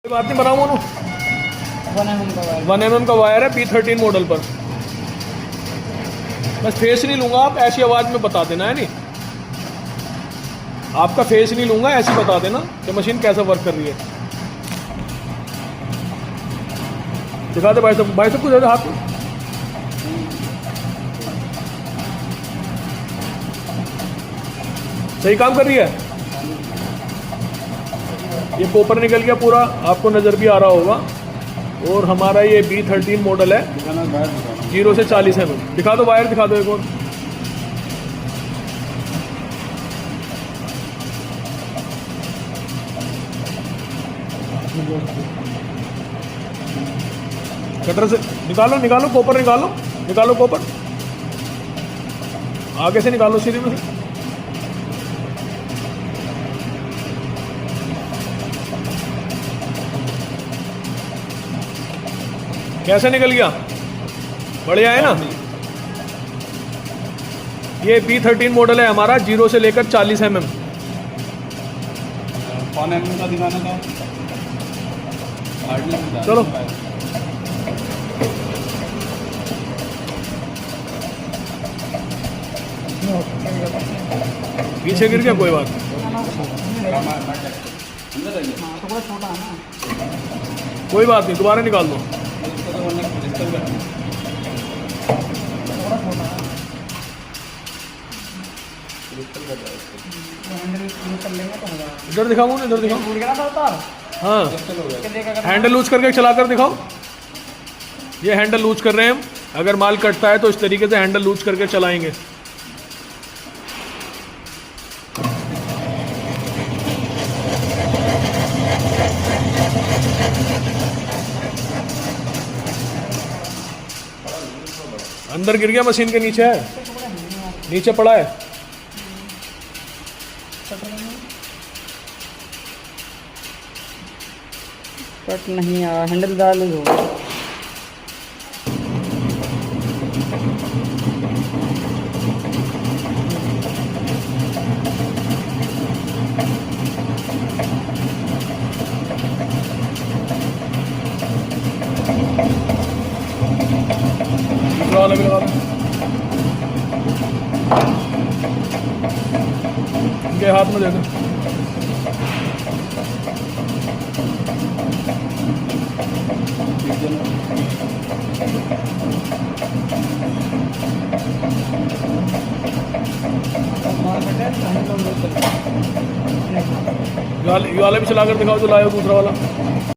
कोई बात नहीं, बनाओ मोनू। 1 mm का वायर है P13 मॉडल पर। बस फेस नहीं लूँगा, आप ऐसी आवाज़ में बता देना है नहीं, आपका फेस नहीं लूँगा, ऐसी बता देना कि मशीन कैसे वर्क कर रही है। दिखा दे भाई साहब को दे दे हाथ में। सही काम कर रही है। ये कॉपर निकल गया पूरा, आपको नज़र भी आ रहा होगा। और हमारा ये B13 मॉडल है, 0 से 40 mm। दिखा दो वायर, दिखा दो एक और। कटर से निकालो, निकालो कॉपर, निकालो, निकालो कॉपर, आगे से निकालो सीधे में से। कैसे निकल गया? बढ़िया है ना। ये P13 मॉडल है हमारा, 0 से लेकर 40 mm। कौन mm का दिखाना था? चलो पीछे गिर गया, कोई बात नहीं, कोई बात नहीं, दोबारा निकाल दो। इधर दिखाओ ना, इधर दिखाओ। हाँ, हैंडल लूज करके चला कर दिखाओ। ये हैंडल लूज कर रहे हैं हम। अगर माल कटता है तो इस तरीके से हैंडल लूज करके चलाएंगे। अंदर गिर गया, मशीन के नीचे है, नीचे पड़ा है। कट नहीं आ रहा, हैंडल डाल दो। वाला भी लगा दो, इनके हाथ में दे दो। ये वाला भी चला कर दिखाओ, जो लाए हो दूसरा वाला।